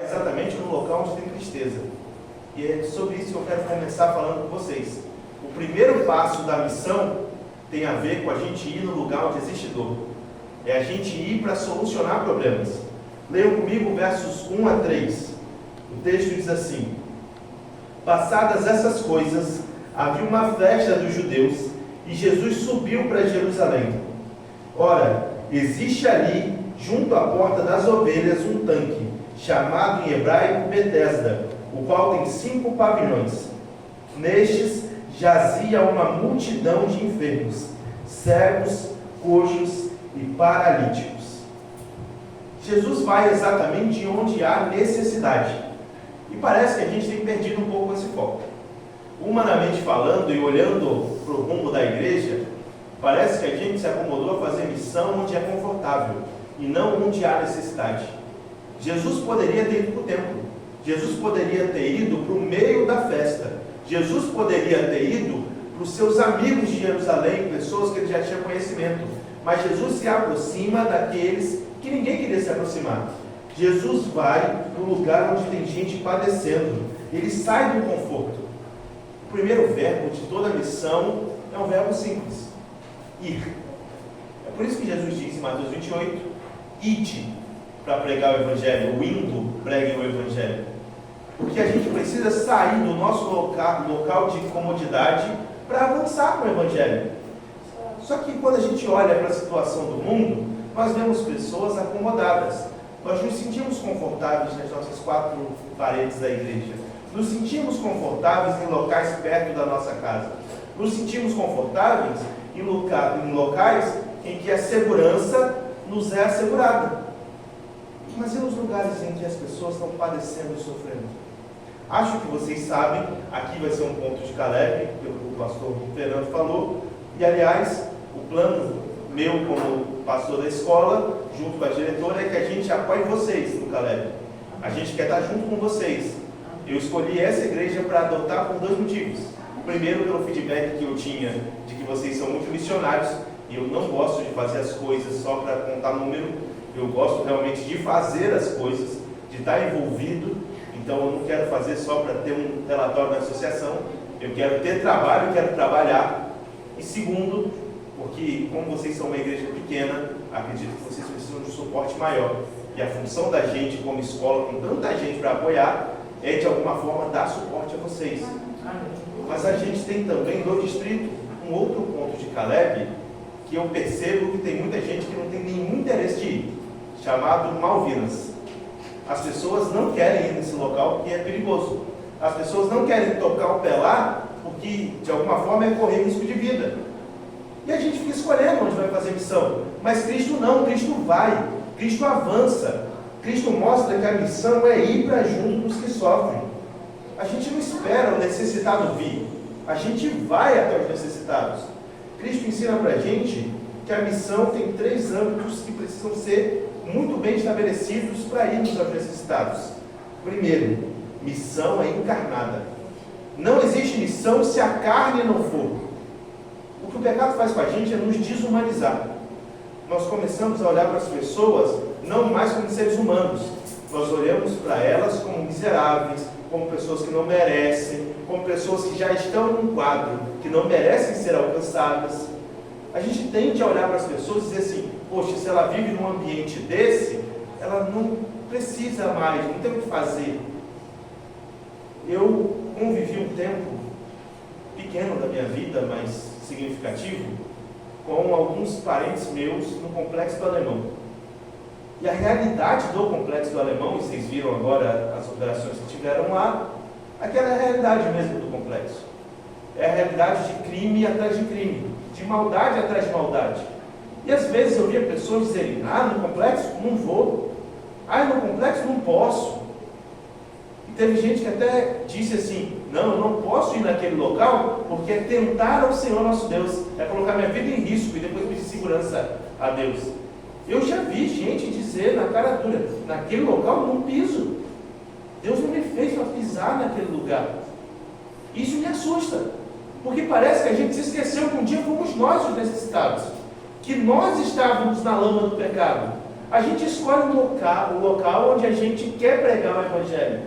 exatamente no local onde tem tristeza. E é sobre isso que eu quero começar falando com vocês. O primeiro passo da missão tem a ver com a gente ir no lugar onde existe dor. É a gente ir para solucionar problemas. Leiam comigo versos 1 a 3. O texto diz assim: passadas essas coisas, havia uma festa dos judeus e Jesus subiu para Jerusalém. Ora, existe ali, junto à porta das ovelhas, um tanque, chamado em hebraico Betesda, o qual tem 5 pavilhões. Nestes jazia uma multidão de enfermos, cegos, coxos e paralíticos. Jesus vai exatamente onde há necessidade. E parece que a gente tem perdido um pouco esse foco. Humanamente falando e olhando para o rumo da igreja, parece que a gente se acomodou a fazer missão onde é confortável e não onde há necessidade. Jesus poderia ter ido para o templo. Jesus poderia ter ido para o meio da festa. Jesus poderia ter ido para os seus amigos de Jerusalém, pessoas que ele já tinha conhecimento. Mas Jesus se aproxima daqueles que ninguém queria se aproximar. Jesus vai no lugar onde tem gente padecendo. Ele sai do conforto. O primeiro verbo de toda a missão é um verbo simples: ir. É por isso que Jesus diz em Mateus 28, ide para pregar o Evangelho. O indo, pregue o Evangelho. Porque a gente precisa sair do nosso local de comodidade para avançar com o Evangelho. Só que quando a gente olha para a situação do mundo, nós vemos pessoas acomodadas. Nós nos sentimos confortáveis nas nossas 4 paredes da igreja. Nos sentimos confortáveis em locais perto da nossa casa. Nos sentimos confortáveis em locais em que a segurança nos é assegurada. Mas e nos lugares em que as pessoas estão padecendo e sofrendo? Acho que vocês sabem, aqui vai ser um ponto de Caleb, que o pastor Fernando falou. E aliás, o plano meu como pastor da escola, junto com a diretora, é que a gente apoie vocês no Caleb. A gente quer estar junto com vocês. Eu escolhi essa igreja para adotar por 2 motivos. Primeiro, pelo feedback que eu tinha de que vocês são muito missionários, e eu não gosto de fazer as coisas só para contar número. Eu gosto realmente de fazer as coisas, de estar envolvido. Então eu não quero fazer só para ter um relatório da associação. Eu quero ter trabalho, eu quero trabalhar. E segundo, porque como vocês são uma igreja pequena, acredito que vocês precisam de um suporte maior. E a função da gente como escola, com tanta gente para apoiar, é de alguma forma dar suporte a vocês. Mas a gente tem também no distrito um outro ponto de Caleb, que eu percebo que tem muita gente que não tem nenhum interesse de ir, chamado Malvinas. As pessoas não querem ir nesse local porque é perigoso. As pessoas não querem tocar o pé lá porque de alguma forma é correr risco de vida. E a gente fica escolhendo onde vai fazer missão. Mas Cristo não, Cristo vai, Cristo avança. Cristo mostra que a missão é ir para junto dos que sofrem. A gente não espera o necessitado vir, a gente vai até os necessitados. Cristo ensina para a gente que a missão tem 3 âmbitos que precisam ser muito bem estabelecidos para irmos aos necessitados. Primeiro, missão é encarnada. Não existe missão se a carne não for. O que o pecado faz com a gente é nos desumanizar. Nós começamos a olhar para as pessoas não mais como seres humanos. Nós olhamos para elas como miseráveis, como pessoas que não merecem, como pessoas que já estão num quadro, que não merecem ser alcançadas. A gente tende a olhar para as pessoas e dizer assim: poxa, se ela vive num ambiente desse, ela não precisa mais, não tem o que fazer. Eu convivi um tempo pequeno da minha vida, mas significativo, com alguns parentes meus no Complexo do Alemão. E a realidade do Complexo do Alemão, e vocês viram agora as operações que tiveram lá, aquela é a realidade mesmo do complexo. É a realidade de crime atrás de crime, de maldade atrás de maldade. E às vezes eu via pessoas dizerem: no complexo não vou, no complexo não posso. E teve gente que até disse assim: não, eu não posso ir naquele local porque é tentar ao Senhor nosso Deus, é colocar minha vida em risco e depois pedir segurança a Deus. Eu já vi gente dizer na cara dura: naquele local eu não piso, Deus não me fez para pisar naquele lugar. Isso me assusta, porque parece que a gente se esqueceu que um dia fomos nós os necessitados, que nós estávamos na lama do pecado. A gente escolhe o local onde a gente quer pregar o Evangelho.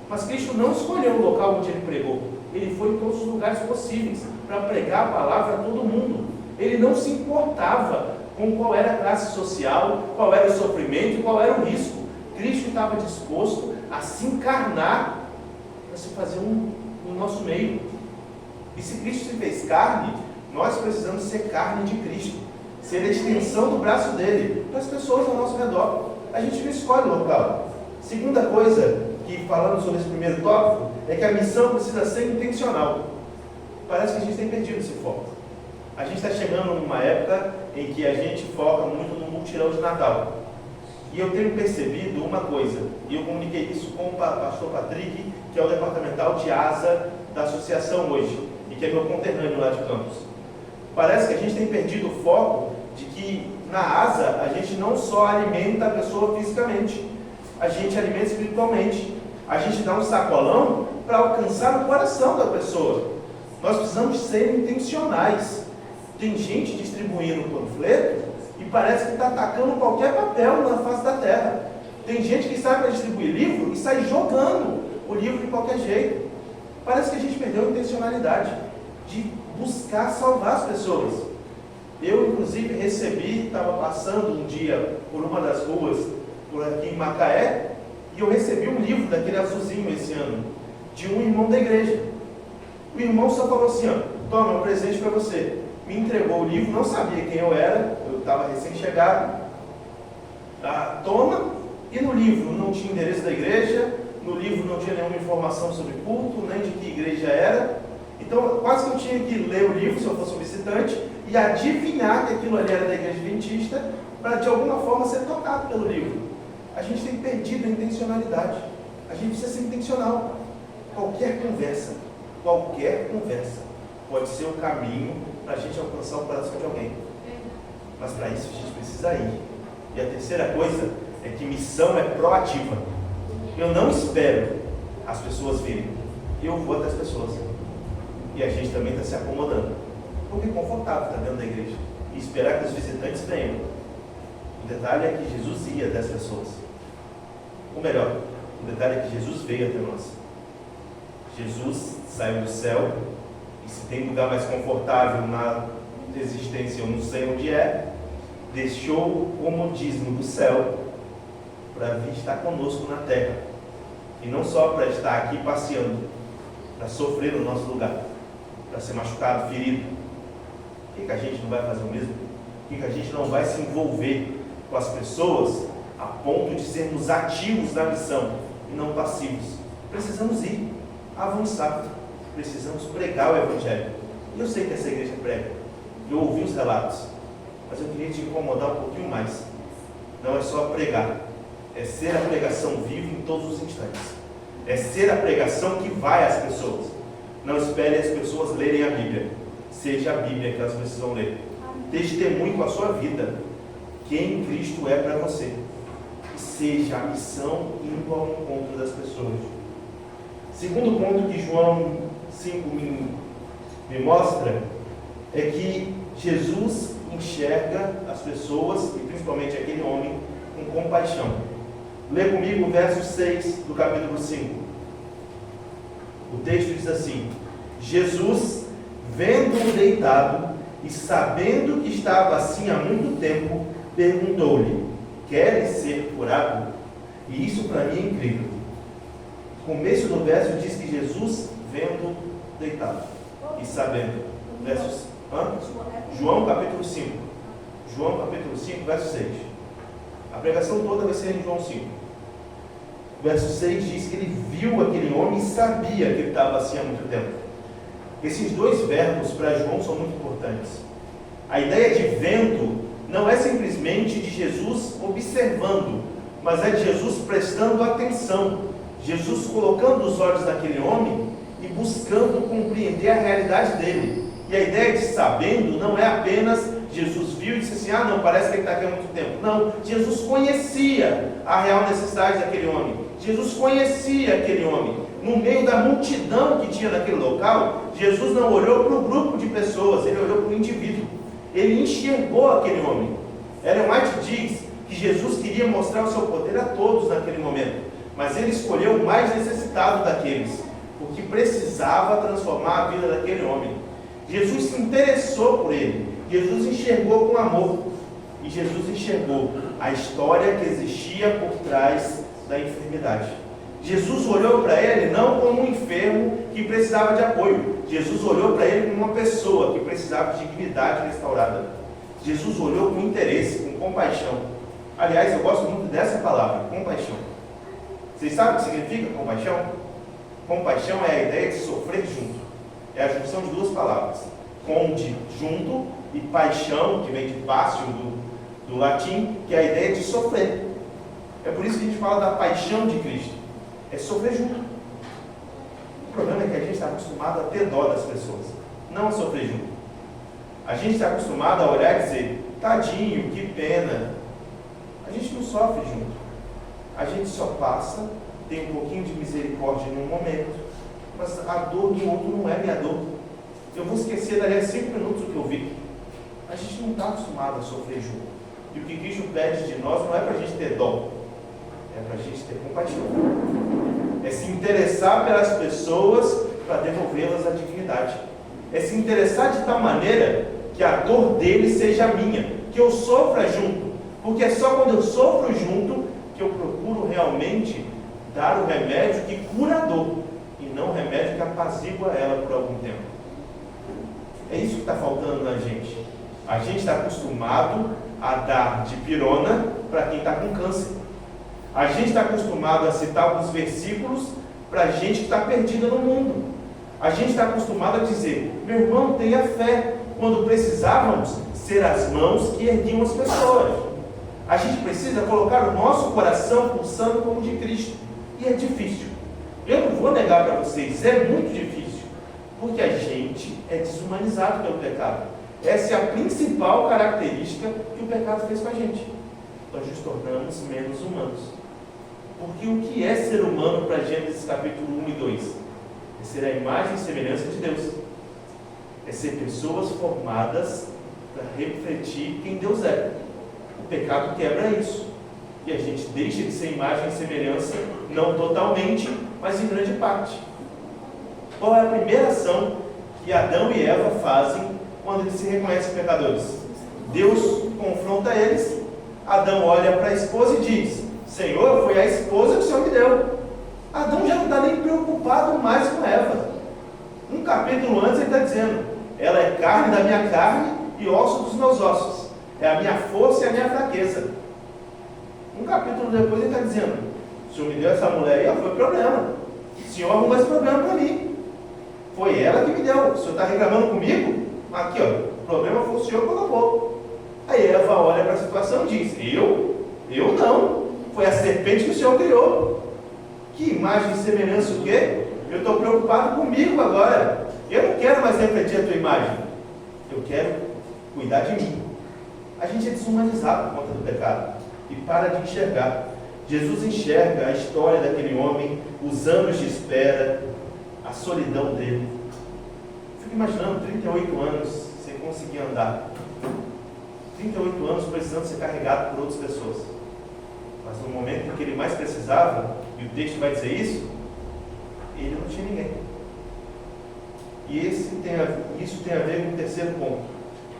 Mas Cristo não escolheu o local onde Ele pregou. Ele foi em todos os lugares possíveis para pregar a palavra a todo mundo. Ele não se importava com qual era a classe social, qual era o sofrimento e qual era o risco. Cristo estava disposto a se encarnar para se fazer no nosso meio. E se Cristo se fez carne, nós precisamos ser carne de Cristo, ser a extensão do braço dele para as pessoas ao nosso redor. A gente não escolhe o local. Segunda coisa que falando sobre esse primeiro tópico é que a missão precisa ser intencional. Parece que a gente tem perdido esse foco. A gente está chegando numa época em que a gente foca muito no mutirão de Natal. E eu tenho percebido uma coisa, e eu comuniquei isso com o pastor Patrick, que é o departamental de asa da associação hoje, e que é meu conterrâneo lá de Campos. Parece que a gente tem perdido o foco de que na asa a gente não só alimenta a pessoa fisicamente, a gente alimenta espiritualmente. A gente dá um sacolão para alcançar o coração da pessoa. Nós precisamos ser intencionais. Tem gente distribuindo panfleto e parece que está atacando qualquer papel na face da terra. Tem gente que sai para distribuir livro e sai jogando o livro de qualquer jeito. Parece que a gente perdeu a intencionalidade de buscar salvar as pessoas. Eu, inclusive, estava passando um dia por uma das ruas, por aqui em Macaé, e eu recebi um livro daquele azulzinho esse ano, de um irmão da igreja. O irmão só falou assim, ó, toma um presente para você. Me entregou o livro, não sabia quem eu era, eu estava recém-chegado. Toma, e no livro não tinha endereço da igreja, no livro não tinha nenhuma informação sobre culto, nem de que igreja era. Então, quase que eu tinha que ler o livro, se eu fosse um visitante, e adivinhar que aquilo ali era da igreja adventista, para de alguma forma ser tocado pelo livro. A gente tem perdido a intencionalidade. A gente precisa ser intencional. Qualquer conversa pode ser o caminho para a gente alcançar o coração de alguém. Mas para isso a gente precisa ir. E a terceira coisa é que missão é proativa. Eu não espero as pessoas virem. Eu vou até as pessoas. E a gente também está se acomodando. Porque é confortável estar dentro da igreja e esperar que os visitantes venham. O detalhe é que Jesus ia até as pessoas. Ou melhor, o detalhe é que Jesus veio até nós. Jesus saiu do céu, e se tem lugar mais confortável na existência, eu não sei onde é, deixou o comodismo do céu para vir estar conosco na terra. E não só para estar aqui passeando, para sofrer no nosso lugar, para ser machucado, ferido. Por que a gente não vai fazer o mesmo? Por que a gente não vai se envolver com as pessoas a ponto de sermos ativos na missão e não passivos? Precisamos ir, avançar, precisamos pregar o Evangelho. E eu sei que essa igreja prega, eu ouvi os relatos, mas eu queria te incomodar um pouquinho mais. Não é só pregar, é ser a pregação viva em todos os instantes, é ser a pregação que vai às pessoas. Não espere as pessoas lerem a Bíblia, seja a Bíblia que elas precisam ler. Testemunhe com a sua vida quem Cristo é para você, e seja a missão indo ao encontro das pessoas. Segundo ponto que João 5 me mostra é que Jesus enxerga as pessoas, e principalmente aquele homem, com compaixão. Lê comigo o verso 6 do capítulo 5. O texto diz assim: Jesus, vendo-o deitado e sabendo que estava assim há muito tempo, perguntou-lhe: queres ser curado? E isso para mim é incrível. O começo do verso diz que Jesus vendo deitado e sabendo. Versos, João capítulo 5. João capítulo 5, verso 6. A pregação toda vai ser em João 5. Verso 6 diz que ele viu aquele homem e sabia que ele estava assim há muito tempo. Esses dois verbos para João são muito importantes. A ideia de vendo não é simplesmente de Jesus observando, mas é de Jesus prestando atenção. Jesus colocando os olhos naquele homem e buscando compreender a realidade dele. E a ideia de sabendo não é apenas Jesus viu e disse assim: ah não, parece que ele está aqui há muito tempo. Não, Jesus conhecia a real necessidade daquele homem. Jesus conhecia aquele homem. No meio da multidão que tinha naquele local, Jesus não olhou para o grupo de pessoas, ele olhou para o indivíduo. Ele enxergou aquele homem. Ellen White diz que que Jesus queria mostrar o seu poder a todos naquele momento, mas ele escolheu o mais necessitado daqueles, porque precisava transformar a vida daquele homem. Jesus se interessou por ele, Jesus enxergou com amor, e Jesus enxergou a história que existia por trás da enfermidade. Jesus olhou para ele não como um enfermo que precisava de apoio, Jesus olhou para ele como uma pessoa que precisava de dignidade restaurada. Jesus olhou com interesse, com compaixão. Aliás, eu gosto muito dessa palavra, compaixão. Vocês sabem o que significa compaixão? Compaixão é a ideia de sofrer junto. É a junção de duas palavras. Com de junto e paixão, que vem de passio do latim, que é a ideia de sofrer. É por isso que a gente fala da paixão de Cristo. É sofrer junto. O problema é que a gente está acostumado a ter dó das pessoas, não a sofrer junto. A gente está acostumado a olhar e dizer, tadinho, que pena. A gente não sofre junto. A gente só passa, tem um pouquinho de misericórdia num momento, mas a dor do outro não é minha dor. Eu vou esquecer dali a 5 minutos o que eu vi. A gente não está acostumado a sofrer junto. E o que Cristo pede de nós não é para a gente ter dó, é para a gente ter compaixão. É se interessar pelas pessoas para devolvê-las à dignidade. É se interessar de tal maneira que a dor dele seja minha, que eu sofra junto. Porque é só quando eu sofro junto que eu procuro realmente dar o remédio que cura a dor, e não o remédio que apazigua ela por algum tempo. É isso que está faltando na gente. A gente está acostumado a dar de pirona para quem está com câncer. A gente está acostumado a citar alguns versículos para gente que está perdida no mundo. A gente está acostumado a dizer, meu irmão, tenha fé, quando precisávamos ser as mãos que erguiam as pessoas. A gente precisa colocar o nosso coração pulsando como o de Cristo. E é difícil. Eu não vou negar para vocês, é muito difícil. Porque a gente é desumanizado pelo pecado. Essa é a principal característica que o pecado fez com a gente. Nós nos tornamos menos humanos. Porque o que é ser humano para Gênesis capítulo 1 e 2? É ser a imagem e semelhança de Deus. É ser pessoas formadas para refletir quem Deus é. O pecado quebra isso. E a gente deixa de ser imagem e semelhança, não totalmente, mas em grande parte. Qual é a primeira ação que Adão e Eva fazem quando eles se reconhecem pecadores? Deus confronta eles, Adão olha para a esposa e diz, Senhor, foi a esposa que o Senhor me deu. Adão já não está nem preocupado mais com Eva. Um capítulo antes ele está dizendo, ela é carne da minha carne e osso dos meus ossos. É a minha força e a minha fraqueza. Um capítulo depois ele está dizendo, o Senhor me deu essa mulher aí, foi problema. O Senhor arrumou esse problema para mim. Foi ela que me deu. O Senhor está reclamando comigo? Aqui, ó, o problema foi o Senhor que colocou. Aí Eva olha para a situação e diz, eu não. Foi a serpente que o Senhor criou. Que imagem e semelhança o quê? Eu estou preocupado comigo agora. Eu não quero mais refletir a tua imagem. Eu quero cuidar de mim. A gente é desumanizado por conta do pecado e para de enxergar. Jesus enxerga a história daquele homem, os anos de espera, a solidão dele. Fico imaginando 38 anos sem conseguir andar. 38 anos precisando ser carregado por outras pessoas. Mas no momento em que ele mais precisava, e o texto vai dizer isso, ele não tinha ninguém. E isso tem a ver com o terceiro ponto,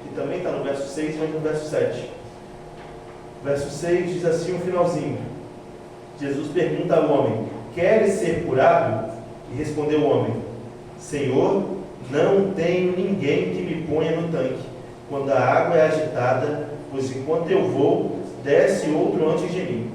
que também está no verso 6, mas no verso 7. O verso 6 diz assim, o finalzinho. Jesus pergunta ao homem, queres ser curado? E respondeu o homem, Senhor, não tenho ninguém que me ponha no tanque, quando a água é agitada, pois enquanto eu vou, desce outro antes de mim.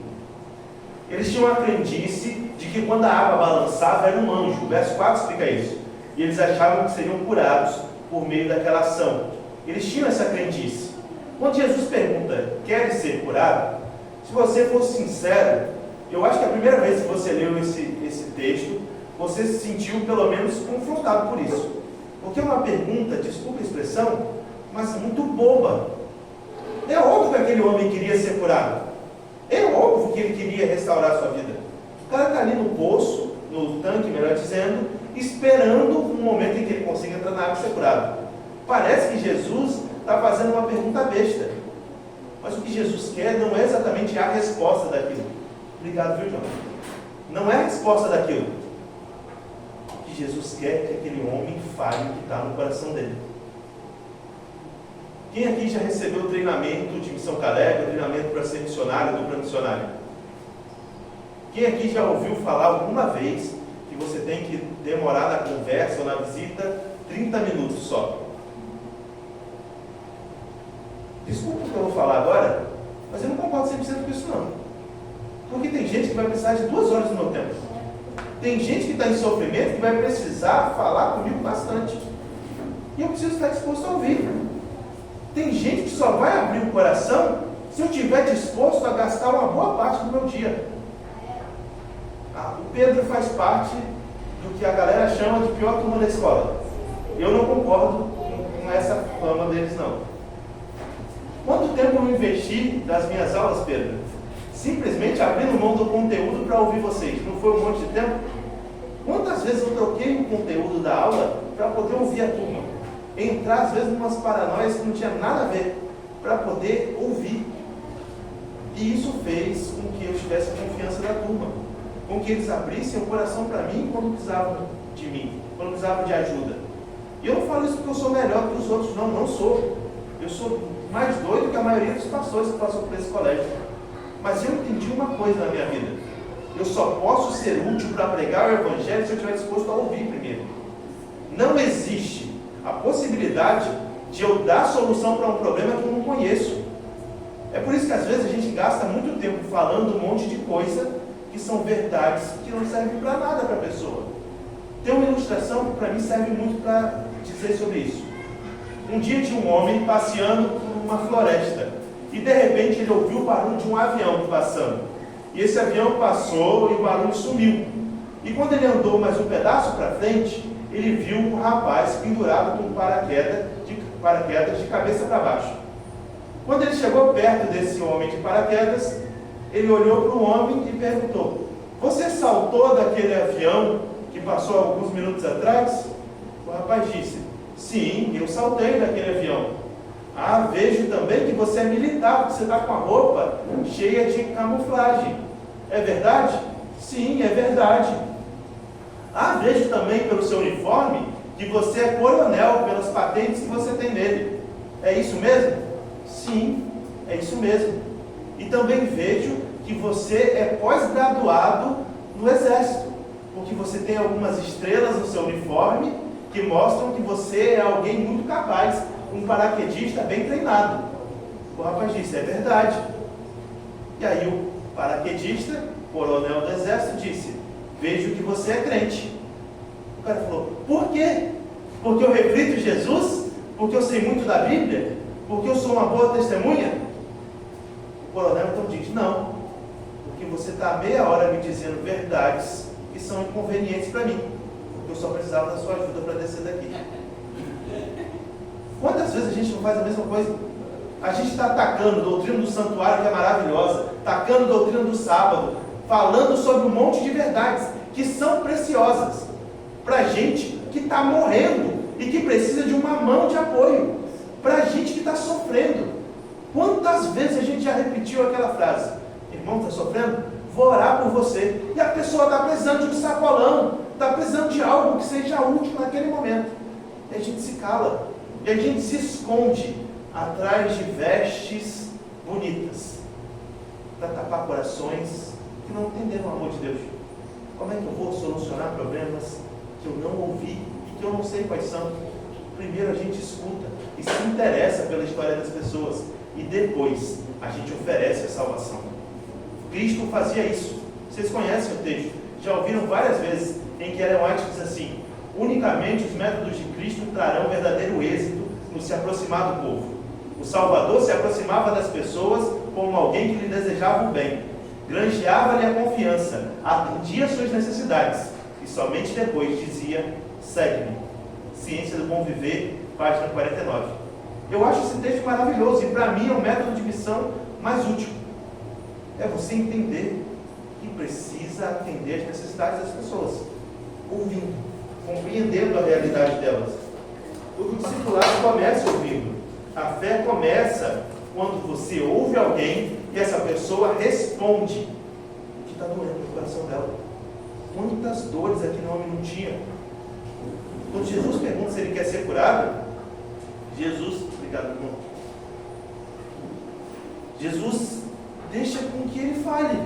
Eles tinham a crendice de que quando a água balançava era um anjo. O verso 4 explica isso. E eles achavam que seriam curados por meio daquela ação. Eles tinham essa crendice. Quando Jesus pergunta, queres ser curado? Se você fosse sincero, eu acho que a primeira vez que você leu esse texto, você se sentiu pelo menos confrontado por isso. Porque é uma pergunta, desculpa a expressão, mas muito boba. É óbvio que aquele homem queria ser curado. É óbvio que ele queria restaurar a sua vida. O cara está ali no poço, no tanque, melhor dizendo, esperando um momento em que ele consiga entrar na água e ser curado. Parece que Jesus está fazendo uma pergunta besta. Mas o que Jesus quer não é exatamente a resposta daquilo. Obrigado, viu, João? Não é a resposta daquilo. O que Jesus quer é que aquele homem fale o que está no coração dele. Quem aqui já recebeu o treinamento de Missão Caleb, o treinamento para ser missionário, dupla missionária? Quem aqui já ouviu falar alguma vez que você tem que demorar na conversa ou na visita 30 minutos só? Desculpa o que eu vou falar agora, mas eu não concordo 100% com isso não. Porque tem gente que vai precisar de 2 horas do meu tempo. Tem gente que está em sofrimento que vai precisar falar comigo bastante. E eu preciso estar disposto a ouvir. Tem gente que só vai abrir o coração se eu estiver disposto a gastar uma boa parte do meu dia. O Pedro faz parte do que a galera chama de pior turma da escola. Eu não concordo com essa fama deles, não. Quanto tempo eu investi das minhas aulas, Pedro? Simplesmente abrindo mão do conteúdo para ouvir vocês. Não foi um monte de tempo? Quantas vezes eu troquei o conteúdo da aula para poder ouvir a turma? Entrar, às vezes, em umas paranoias que não tinha nada a ver, para poder ouvir. E isso fez com que eu tivesse confiança da turma, com que eles abrissem o coração para mim quando precisavam de mim, quando precisavam de ajuda. E eu não falo isso porque eu sou melhor que os outros, não, não sou. Eu sou mais doido que a maioria dos pastores que passam por esse colégio. Mas eu entendi uma coisa na minha vida: eu só posso ser útil para pregar o Evangelho se eu estiver disposto a ouvir primeiro. Não existe a possibilidade de eu dar solução para um problema que eu não conheço. É por isso que às vezes a gente gasta muito tempo falando um monte de coisa que são verdades que não servem para nada para a pessoa. Tem uma ilustração que para mim serve muito para dizer sobre isso. Um dia tinha um homem passeando por uma floresta e de repente ele ouviu o barulho de um avião passando. E esse avião passou e o barulho sumiu. E quando ele andou mais um pedaço para frente, ele viu um rapaz pendurado com paraquedas de cabeça para baixo. Quando ele chegou perto desse homem de paraquedas, ele olhou para o homem e perguntou: "Você saltou daquele avião que passou alguns minutos atrás?" O rapaz disse: "Sim, eu saltei daquele avião." "Ah, vejo também que você é militar, porque você está com a roupa cheia de camuflagem. É verdade?" "Sim, é verdade." "Ah, vejo também pelo seu uniforme que você é coronel, pelas patentes que você tem nele. É isso mesmo?" "Sim, é isso mesmo. E também vejo que você é pós-graduado no Exército, porque você tem algumas estrelas no seu uniforme que mostram que você é alguém muito capaz, um paraquedista bem treinado." O rapaz disse: "É verdade." E aí o paraquedista, coronel do Exército, disse: "Vejo que você é crente." O cara falou: "Por quê? Porque eu reflito Jesus? Porque eu sei muito da Bíblia? Porque eu sou uma boa testemunha?" O coronel então diz: "Não, porque você está meia hora me dizendo verdades que são inconvenientes para mim, porque eu só precisava da sua ajuda para descer daqui." Quantas vezes a gente não faz a mesma coisa? A gente está atacando a doutrina do santuário, que é maravilhosa, atacando a doutrina do sábado, falando sobre um monte de verdades que são preciosas para gente que está morrendo e que precisa de uma mão de apoio, para gente que está sofrendo. Quantas vezes a gente já repetiu aquela frase: "Irmão, está sofrendo? Vou orar por você." E a pessoa está precisando de um sacolão, está precisando de algo que seja útil naquele momento. E a gente se cala, e a gente se esconde atrás de vestes bonitas, para tapar corações que não entenderam o amor de Deus. Como é que eu vou solucionar problemas que eu não ouvi e que eu não sei quais são? Primeiro a gente escuta e se interessa pela história das pessoas, e depois a gente oferece a salvação. Cristo fazia isso. Vocês conhecem o texto, já ouviram várias vezes, em que Ellen White diz assim: "Unicamente os métodos de Cristo trarão verdadeiro êxito no se aproximar do povo. O Salvador se aproximava das pessoas como alguém que lhe desejava o bem, granjeava-lhe a confiança, atendia suas necessidades e somente depois dizia: segue-me." Ciência do Bom Viver, página 49. Eu acho esse texto maravilhoso e para mim é o método de missão mais útil. É você entender que precisa atender as necessidades das pessoas, ouvindo, compreendendo a realidade delas. O discipulado começa ouvindo. A fé começa quando você ouve alguém e essa pessoa responde o que está doendo no coração dela. Quantas dores aquele homem não tinha? Quando Jesus pergunta se ele quer ser curado, obrigado, irmão. Jesus deixa com que ele fale.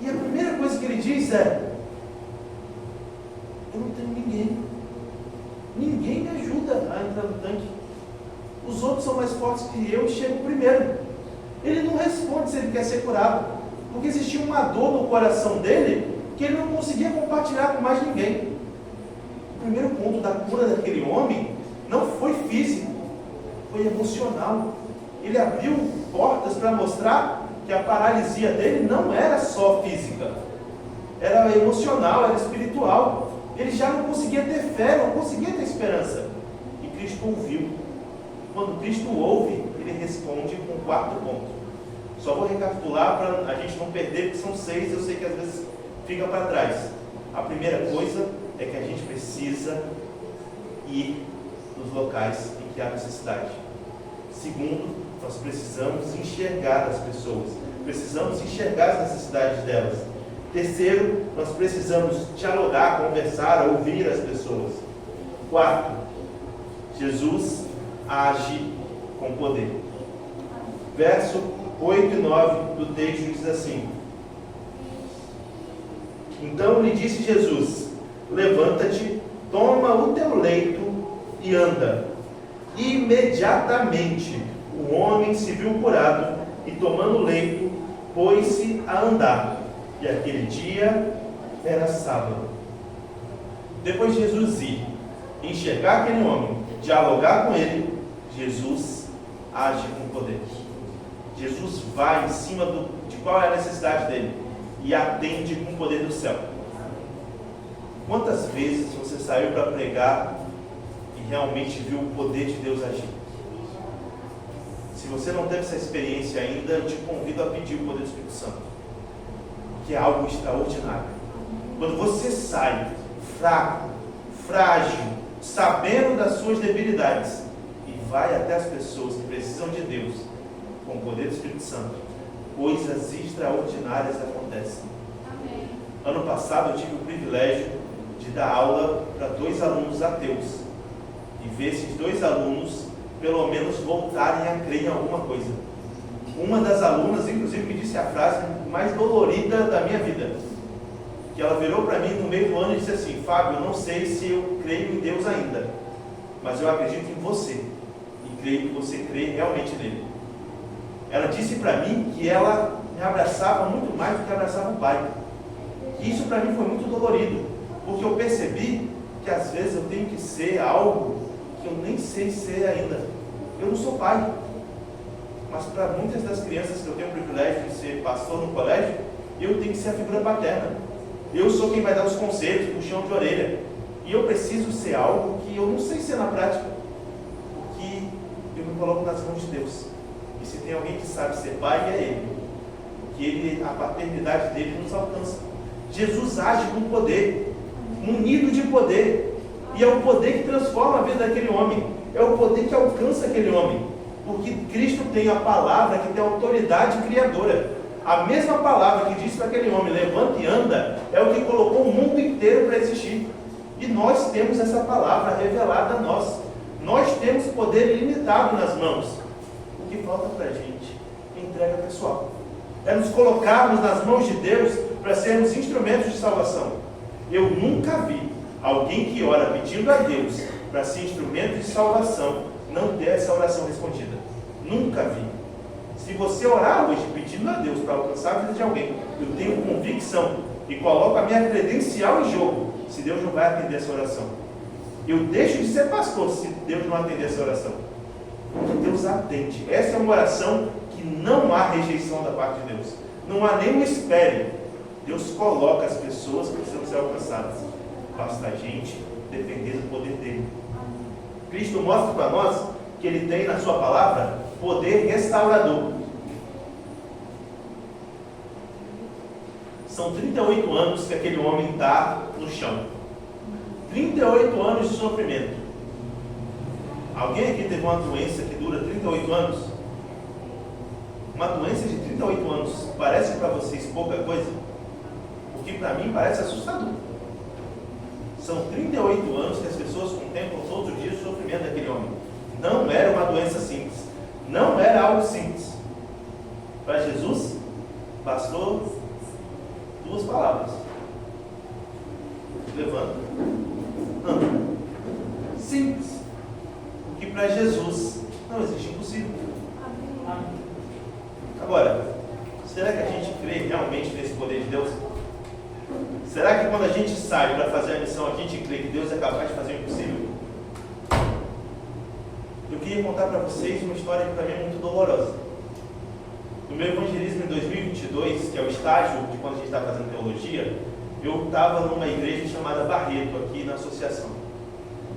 E a primeira coisa que ele diz é: eu não tenho ninguém. Ninguém me ajuda a entrar no tanque. Os outros são mais fortes que eu e chegam primeiro. Ele não responde se ele quer ser curado, porque existia uma dor no coração dele que ele não conseguia compartilhar com mais ninguém. O primeiro ponto da cura daquele homem não foi físico, foi emocional. Ele abriu portas para mostrar que a paralisia dele não era só física, era emocional, era espiritual. Ele já não conseguia ter fé, não conseguia ter esperança. E Cristo ouviu. Quando Cristo ouve, ele responde com o quarto ponto. Só vou recapitular para a gente não perder, porque são 6, eu sei que às vezes fica para trás. A primeira coisa é que a gente precisa ir nos locais em que há necessidade. Segundo, nós precisamos enxergar as pessoas, precisamos enxergar as necessidades delas. Terceiro, nós precisamos dialogar, conversar, ouvir as pessoas. Quarto, Jesus age com poder. Verso 8 e 9 do texto diz assim: então lhe disse Jesus: levanta-te, toma o teu leito e anda. Imediatamente o homem se viu curado e, tomando o leito, pôs-se a andar. E aquele dia era sábado. Depois de Jesus ir, enxergar aquele homem, dialogar com ele, Jesus age com poder. Jesus vai em cima de qual é a necessidade dele e atende com o poder do céu. Quantas vezes você saiu para pregar e realmente viu o poder de Deus agir? Se você não teve essa experiência ainda, eu te convido a pedir o poder do Espírito Santo, que é algo extraordinário. Quando você sai fraco, frágil, sabendo das suas debilidades, e vai até as pessoas que precisam de Deus, com o poder do Espírito Santo, coisas extraordinárias acontecem. Amém. Ano passado eu tive o privilégio de dar aula para 2 alunos ateus, e ver esses 2 alunos pelo menos voltarem a crer em alguma coisa. Uma das alunas, inclusive, me disse a frase mais dolorida da minha vida, que ela virou para mim no meio do ano e disse assim: Fábio, eu não sei se eu creio em Deus ainda, mas eu acredito em você, e creio que você crê realmente nele. Ela disse para mim que ela me abraçava muito mais do que abraçava o pai. E isso para mim foi muito dolorido, porque eu percebi que às vezes eu tenho que ser algo que eu nem sei ser ainda. Eu não sou pai, mas para muitas das crianças que eu tenho o privilégio de ser pastor no colégio, eu tenho que ser a figura paterna. Eu sou quem vai dar os conselhos, puxão de orelha. E eu preciso ser algo que eu não sei ser na prática, porque eu me coloco nas mãos de Deus. E se tem alguém que sabe ser pai, é Ele. Porque a paternidade dele nos alcança. Jesus age com poder, munido de poder. E é o poder que transforma a vida daquele homem. É o poder que alcança aquele homem. Porque Cristo tem a palavra que tem autoridade criadora. A mesma palavra que disse para aquele homem: levanta e anda, é o que colocou o mundo inteiro para existir. E nós temos essa palavra revelada a nós. Nós temos poder ilimitado nas mãos. O que falta para a gente é entrega pessoal. É nos colocarmos nas mãos de Deus para sermos instrumentos de salvação. Eu nunca vi alguém que ora pedindo a Deus para ser instrumento de salvação não ter essa oração respondida. Nunca vi. Se você orar hoje pedindo a Deus para alcançar a vida de alguém, eu tenho convicção e coloco a minha credencial em jogo, se Deus não vai atender essa oração. Eu deixo de ser pastor se Deus não atender essa oração. Porque Deus atende. Essa é uma oração que não há rejeição da parte de Deus. Não há nenhum espere. Deus coloca as pessoas que precisam ser alcançadas. Basta a gente depender do poder dele. Cristo mostra para nós que ele tem na sua palavra poder restaurador. São 38 anos que aquele homem está no chão. 38 anos de sofrimento. Alguém aqui teve uma doença que dura 38 anos? Uma doença de 38 anos parece para vocês pouca coisa? Porque para mim parece assustador. São 38 anos que as pessoas contemplam todos os dias o sofrimento daquele homem. Não era uma doença simples. Não era algo simples. Para Jesus, bastou 2 palavras: levanta, anda. Simples. Porque para Jesus não existe impossível. Agora, será que a gente crê realmente nesse poder de Deus? Será que quando a gente sai para fazer a missão, a gente crê que Deus é capaz de fazer o impossível? Eu queria contar para vocês uma história que para mim é muito dolorosa. No meu evangelismo em 2022, que é o estágio de quando a gente está fazendo teologia, eu estava numa igreja chamada Barreto, aqui na associação.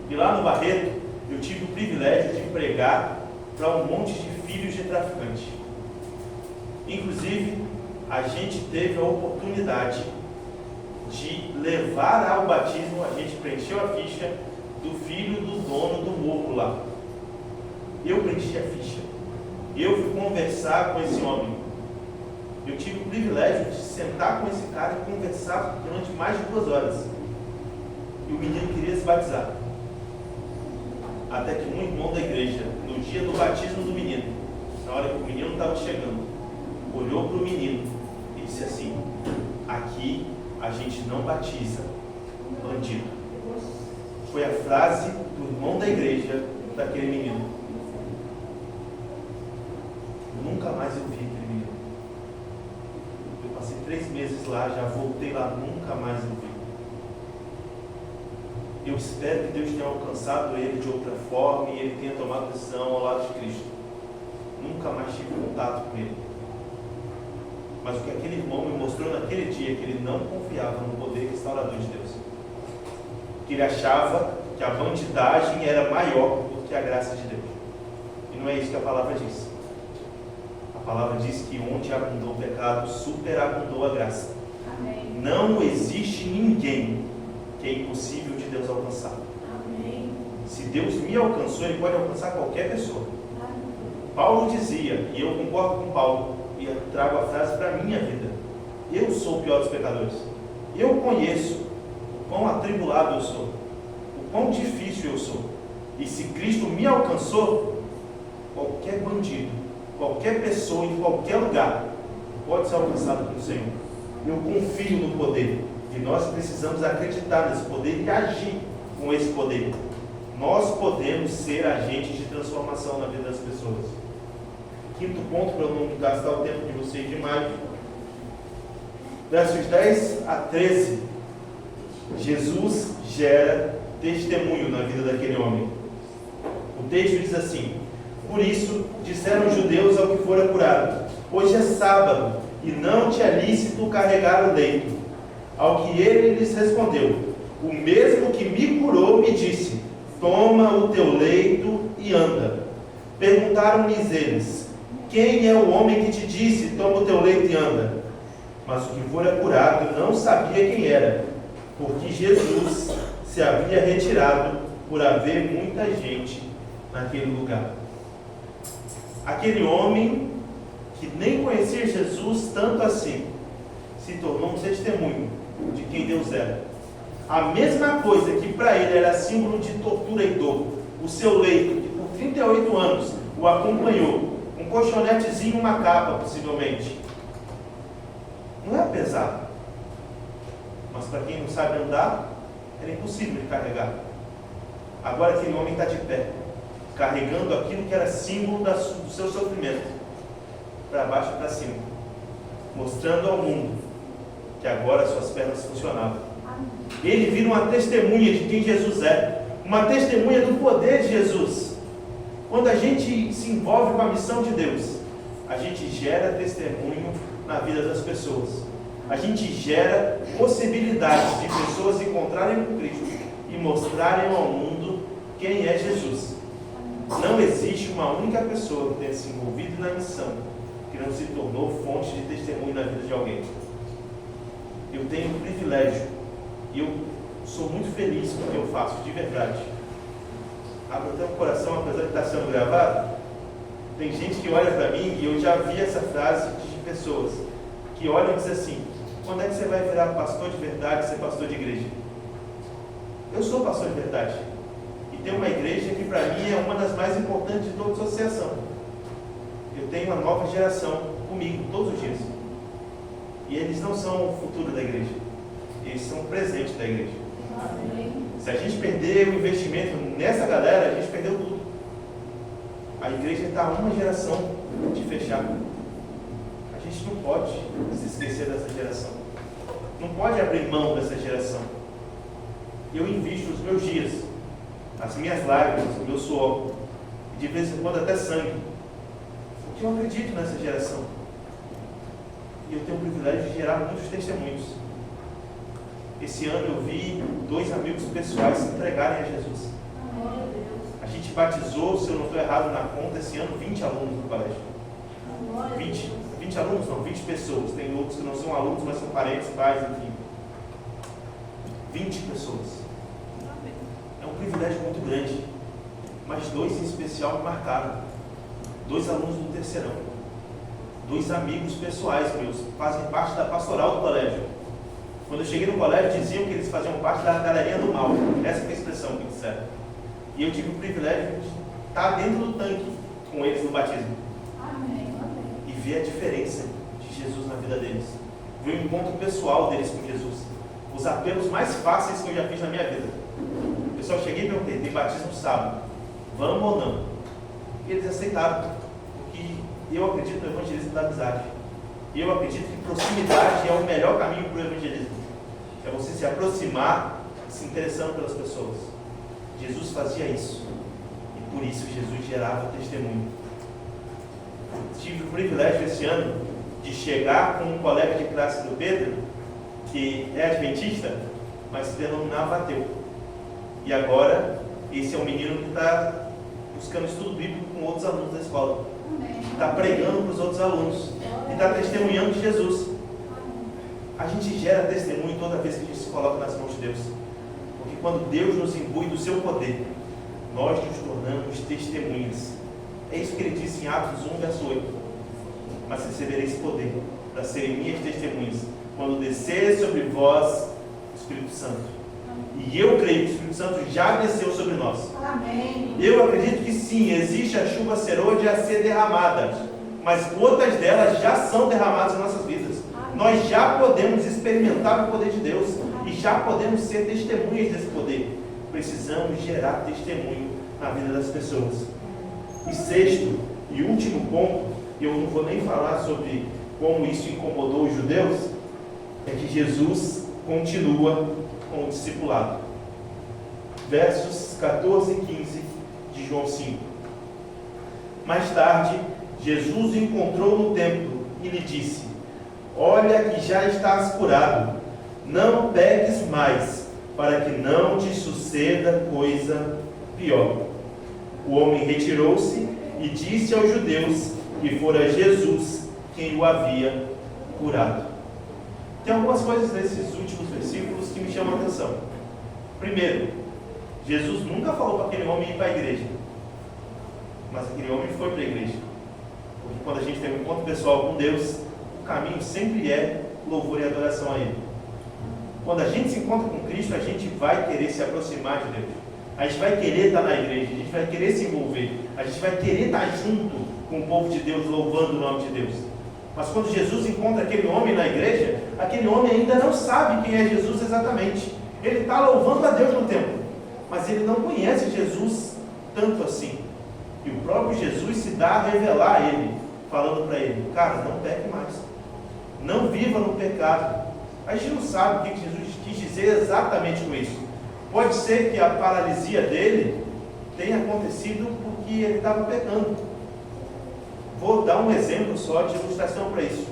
E lá no Barreto, eu tive o privilégio de pregar para um monte de filhos de traficante. Inclusive, a gente teve a oportunidade de levar ao batismo, a gente preencheu a ficha do filho do dono do morro lá. Eu preenchi a ficha. Eu fui conversar com esse homem. Eu tive o privilégio de sentar com esse cara e conversar durante mais de 2 horas. E o menino queria se batizar. Até que um irmão da igreja, no dia do batismo do menino, na hora que o menino estava chegando, olhou para o menino e disse assim: aqui a gente não batiza bandido. Foi a frase do irmão da igreja daquele menino. Nunca mais eu vi aquele menino. Eu passei 3 meses lá, já voltei lá, nunca mais eu vi. Eu espero que Deus tenha alcançado ele de outra forma e ele tenha tomado decisão ao lado de Cristo. Nunca mais tive contato com ele. Mas o que aquele irmão me mostrou naquele dia é que ele não confiava no poder restaurador de Deus. Que ele achava que a bandidagem era maior do que a graça de Deus. E não é isso que a palavra diz. A palavra diz que onde abundou o pecado, superabundou a graça. Amém. Não existe ninguém que é impossível de Deus alcançar. Amém. Se Deus me alcançou, Ele pode alcançar qualquer pessoa. Amém. Paulo dizia, e eu concordo com Paulo, e eu trago a frase para a minha vida: eu sou o pior dos pecadores. Eu conheço o quão atribulado eu sou, o quão difícil eu sou. E se Cristo me alcançou, qualquer bandido, qualquer pessoa, em qualquer lugar, pode ser alcançado pelo Senhor. Eu confio no poder. E nós precisamos acreditar nesse poder e agir com esse poder. Nós podemos ser agentes de transformação na vida das pessoas. 5º ponto, para eu não gastar o tempo de vocês demais. Versos 10 a 13. Jesus gera testemunho na vida daquele homem. O texto diz assim: por isso disseram os judeus ao que fora curado: hoje é sábado, e não te é lícito carregar o leito. Ao que ele lhes respondeu: o mesmo que me curou me disse: toma o teu leito e anda. Perguntaram-lhes eles: quem é o homem que te disse: toma o teu leito e anda? Mas o que fora curado não sabia quem era, porque Jesus se havia retirado por haver muita gente naquele lugar. Aquele homem que nem conhecia Jesus tanto assim, se tornou um testemunho de quem Deus era. A mesma coisa que para ele era símbolo de tortura e dor, o seu leito, que por 38 anos o acompanhou, um colchonetezinho, uma capa possivelmente, não é pesado, mas para quem não sabe andar, era impossível de carregar. Agora aquele homem está de pé, carregando aquilo que era símbolo do seu sofrimento, para baixo e para cima, mostrando ao mundo que agora suas pernas funcionavam. Ele vira uma testemunha de quem Jesus é, uma testemunha do poder de Jesus. Quando a gente se envolve com a missão de Deus, a gente gera testemunho na vida das pessoas. A gente gera possibilidades de pessoas encontrarem com Cristo e mostrarem ao mundo quem é Jesus. Não existe uma única pessoa que tenha se envolvido na missão que não se tornou fonte de testemunho na vida de alguém. Eu tenho um privilégio e eu sou muito feliz com o que eu faço, de verdade. Abro até o coração, apesar de estar sendo gravado. Tem gente que olha para mim, e eu já vi essa frase de pessoas que olham e dizem assim: quando é que você vai virar pastor de verdade, ser pastor de igreja? Eu sou pastor de verdade. E tem uma igreja que para mim é uma das mais importantes de toda a associação. Eu tenho uma nova geração comigo todos os dias. E eles não são o futuro da igreja. Eles são o presente da igreja. Se a gente perder o investimento nessa galera, a gente perdeu tudo. A igreja está a uma geração de fechar. A gente não pode se esquecer dessa geração. Não pode abrir mão dessa geração. Eu invisto os meus dias, as minhas lágrimas, o meu suor, e de vez em quando até sangue, porque eu acredito nessa geração. E eu tenho o privilégio de gerar muitos testemunhos. Esse ano eu vi 2 amigos pessoais se entregarem a Jesus. A gente batizou, se eu não estou errado na conta, esse ano 20 alunos no colégio. 20 alunos não, 20 pessoas. Tem outros que não são alunos, mas são parentes, pais, enfim. 20 pessoas. É um privilégio muito grande. Mas 2 em especial me marcaram. 2 alunos do terceirão. 2 amigos pessoais meus, fazem parte da pastoral do colégio. Quando eu cheguei no colégio, diziam que eles faziam parte da galerinha do mal. Essa foi a expressão que disseram. E eu tive o privilégio de estar dentro do tanque com eles no batismo. Amém. E ver a diferença de Jesus na vida deles. Ver o encontro pessoal deles com Jesus. Os apelos mais fáceis que eu já fiz na minha vida. Pessoal, cheguei e perguntei: tem batismo sábado? Vamos ou não? E eles aceitaram. Porque eu acredito no evangelismo da amizade. E eu acredito que proximidade é o melhor caminho para o evangelismo. É você se aproximar, se interessando pelas pessoas. Jesus fazia isso. E por isso Jesus gerava testemunho. Tive o privilégio esse ano de chegar com um colega de classe do Pedro, que é adventista, mas se denominava ateu. E agora, esse é um menino que está buscando estudo bíblico com outros alunos da escola. Está pregando para os outros alunos. E está testemunhando de Jesus. A gente gera testemunho toda vez que a gente se coloca nas mãos de Deus. Porque quando Deus nos imbui do seu poder, nós nos tornamos testemunhas. É isso que ele disse em Atos 1, verso 8. Mas recebereis poder para serem minhas testemunhas, quando descer sobre vós o Espírito Santo. E eu creio que o Espírito Santo já desceu sobre nós. Amém. Eu acredito que sim, existe a chuva serôdia a ser derramada, mas gotas delas já são derramadas em nossas vidas. Nós já podemos experimentar o poder de Deus e já podemos ser testemunhas desse poder. Precisamos gerar testemunho na vida das pessoas. E sexto e último ponto, eu não vou nem falar sobre como isso incomodou os judeus, é que Jesus continua com o discipulado. Versos 14 e 15 de João 5. Mais tarde, Jesus o encontrou no templo e lhe disse: olha que já estás curado, não peques mais, para que não te suceda coisa pior. O homem retirou-se e disse aos judeus que fora Jesus quem o havia curado. Tem algumas coisas nesses últimos versículos que me chamam a atenção. Primeiro, Jesus nunca falou para aquele homem ir para a igreja, mas aquele homem foi para a igreja. Porque quando a gente tem um encontro pessoal com Deus, o caminho sempre é louvor e adoração a Ele. Quando a gente se encontra com Cristo, a gente vai querer se aproximar de Deus. A gente vai querer estar na igreja, a gente vai querer se envolver, a gente vai querer estar junto com o povo de Deus, louvando o nome de Deus. Mas quando Jesus encontra aquele homem na igreja, aquele homem ainda não sabe quem é Jesus exatamente. Ele está louvando a Deus no templo, mas ele não conhece Jesus tanto assim. E o próprio Jesus se dá a revelar a ele, falando para ele: cara, não peque mais, não viva no pecado. A gente não sabe o que Jesus quis dizer exatamente com isso. Pode ser que a paralisia dele tenha acontecido porque ele estava pecando. Vou dar um exemplo só de ilustração para isso.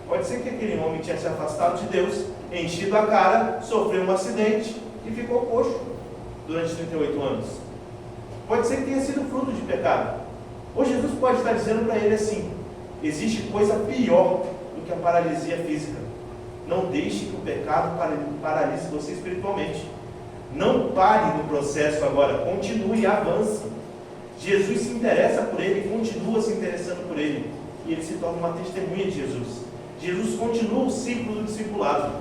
Pode ser que aquele homem tinha se afastado de Deus, enchido a cara, sofreu um acidente e ficou coxo durante 38 anos. Pode ser que tenha sido fruto de pecado. Ou Jesus pode estar dizendo para ele assim: existe coisa pior do que a paralisia física. Não deixe que o pecado paralise você espiritualmente. Não pare no processo agora, continue e avance. Jesus se interessa por ele, continua se interessando por ele, e ele se torna uma testemunha de Jesus. Jesus continua o ciclo do discipulado.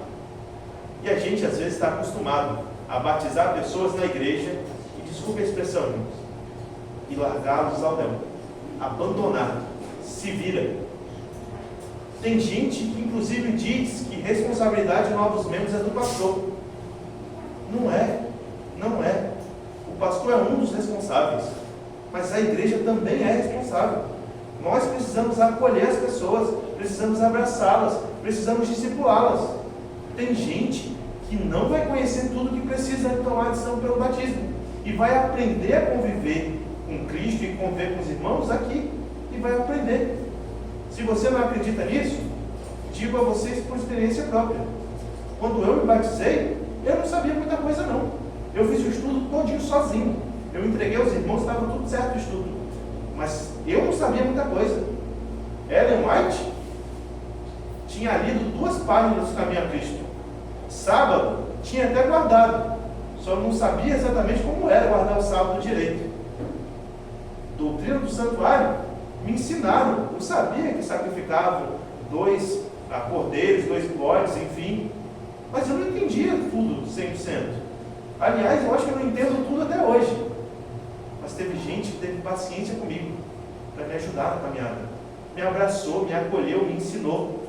E a gente às vezes está acostumado a batizar pessoas na igreja, e desculpe a expressão, irmãos, e largá-los ao léu, abandonar, se vira. Tem gente que inclusive diz que responsabilidade de novos membros é do pastor. Não é. O pastor é um dos responsáveis, mas a igreja também é responsável. Nós precisamos acolher as pessoas, precisamos abraçá-las, precisamos discipulá-las. Tem gente que não vai conhecer tudo que precisa tomar a decisão pelo batismo, e vai aprender a conviver com Cristo e conviver com os irmãos aqui, e vai aprender. Se você não acredita nisso, digo a vocês por experiência própria. Quando eu me batizei, eu não sabia muita coisa não. Eu fiz o estudo todinho sozinho. Eu entreguei aos irmãos, estava tudo certo o estudo. Mas eu não sabia muita coisa. Ellen White tinha lido 2 páginas do Caminho a Cristo. Sábado tinha até guardado, só não sabia exatamente como era guardar o sábado direito. Doutrina do Santuário me ensinaram. Eu sabia que sacrificavam 2 cordeiros, 2 bodes, enfim, mas eu não entendia tudo 100%. Aliás, eu acho que eu não entendo tudo até hoje. Mas teve gente que teve paciência comigo para me ajudar na caminhada, me abraçou, me acolheu, me ensinou.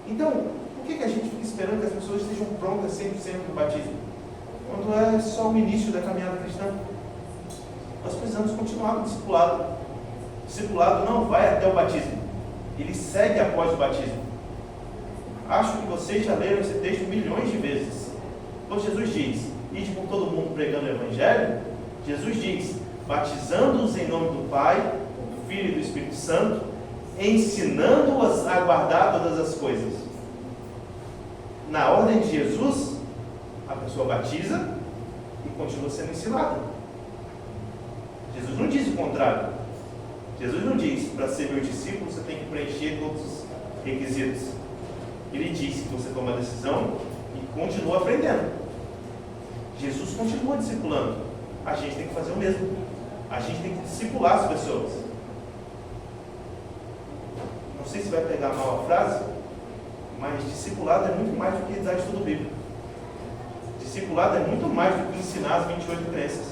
Então, por que a gente fica esperando que as pessoas estejam prontas 100% no batismo, quando é só o início da caminhada cristã? Nós precisamos continuar com o discipulado. O discipulado não vai até o batismo, ele segue após o batismo. Acho que vocês já leram esse texto milhões de vezes. Quando Jesus diz: ide por todo mundo pregando o Evangelho, Jesus diz: batizando-os em nome do Pai, do Filho e do Espírito Santo, ensinando-os a guardar todas as coisas. Na ordem de Jesus, a pessoa batiza e continua sendo ensinada. Jesus não diz o contrário. Jesus não diz: para ser meu discípulo você tem que preencher todos os requisitos. Ele diz que você toma a decisão e continua aprendendo. Jesus continua discipulando. A gente tem que fazer o mesmo. A gente tem que discipular as pessoas. Não sei se vai pegar mal a frase, mas discipulado é muito mais do que dar estudo bíblico. Discipulado é muito mais do que ensinar as 28 crenças.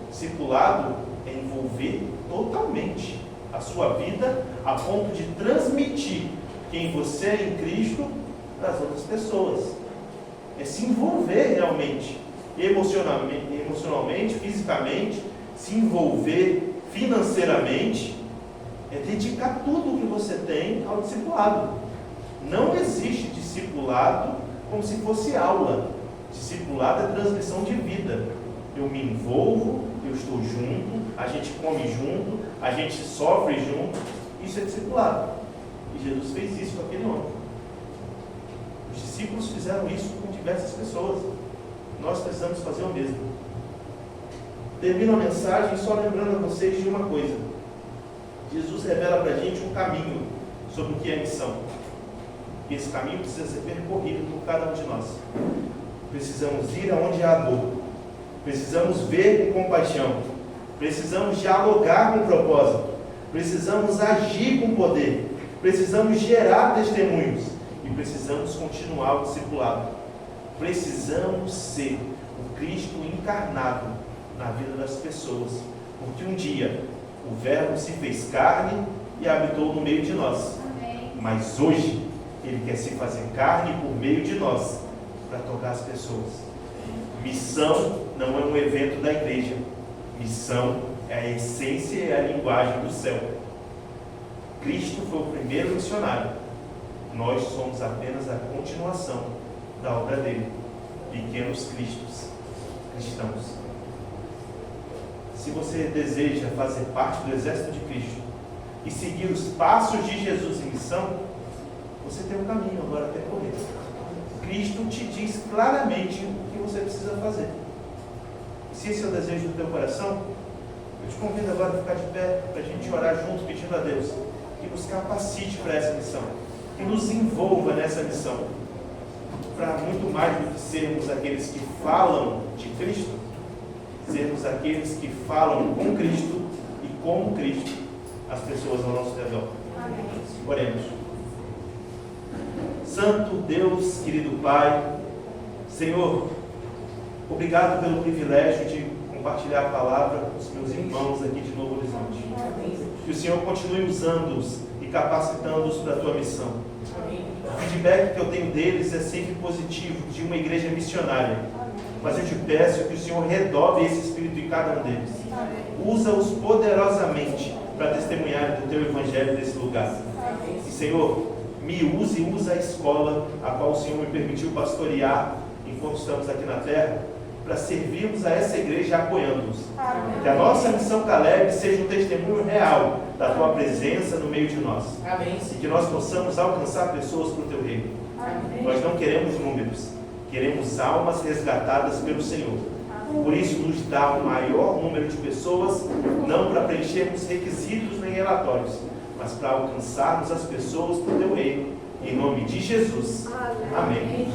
Discipulado é envolver totalmente a sua vida a ponto de transmitir quem você é em Cristo para as outras pessoas. É se envolver realmente, emocionalmente, fisicamente, se envolver financeiramente, é dedicar tudo o que você tem ao discipulado. Não existe discipulado como se fosse aula. Discipulado é transmissão de vida. Eu me envolvo, eu estou junto, a gente come junto, a gente sofre junto. Isso é discipulado. E Jesus fez isso com aquele homem. Os discípulos fizeram isso com diversas pessoas. Nós precisamos fazer o mesmo. Termino a mensagem só lembrando a vocês de uma coisa. Jesus revela para a gente um caminho sobre o que é missão. E esse caminho precisa ser percorrido por cada um de nós. Precisamos ir aonde há dor. Precisamos ver com compaixão. Precisamos dialogar com propósito. Precisamos agir com poder. Precisamos gerar testemunhos. E precisamos continuar o discipulado. Precisamos ser o Cristo encarnado na vida das pessoas. Porque um dia o Verbo se fez carne e habitou no meio de nós. Amém. Mas hoje Ele quer se fazer carne por meio de nós, para tocar as pessoas. Missão não é um evento da igreja. Missão é a essência e a linguagem do céu. Cristo foi o primeiro missionário. Nós somos apenas a continuação da obra dele. Pequenos cristãos. Se você deseja fazer parte do exército de Cristo e seguir os passos de Jesus em missão, você tem um caminho agora a percorrer. Cristo te diz claramente o que você precisa fazer. Se esse é o desejo do teu coração, eu te convido agora a ficar de pé para a gente orar junto, pedindo a Deus que nos capacite para essa missão, que nos envolva nessa missão, para muito mais do que sermos aqueles que falam de Cristo, sermos aqueles que falam com Cristo e como Cristo as pessoas ao nosso redor. Amém. Oremos. Santo Deus, querido Pai, Senhor, obrigado pelo privilégio de compartilhar a palavra com os meus irmãos aqui de Novo Horizonte. Que o Senhor continue usando-os e capacitando-os para a tua missão. O feedback que eu tenho deles é sempre positivo, de uma igreja missionária. Mas eu te peço que o Senhor redobre esse espírito em cada um deles. Usa-os poderosamente para testemunhar do teu evangelho nesse lugar. E, Senhor, me use e usa a escola a qual o Senhor me permitiu pastorear enquanto estamos aqui na terra, para servirmos a essa igreja apoiando-os. Que a nossa missão Caleb seja um testemunho real da tua presença no meio de nós. Amém. E que nós possamos alcançar pessoas para o teu reino. Amém. Nós não queremos números, queremos almas resgatadas pelo Senhor. Por isso nos dá um maior número de pessoas, não para preenchermos requisitos nem relatórios, mas para alcançarmos as pessoas para o teu reino. Em nome de Jesus. Amém.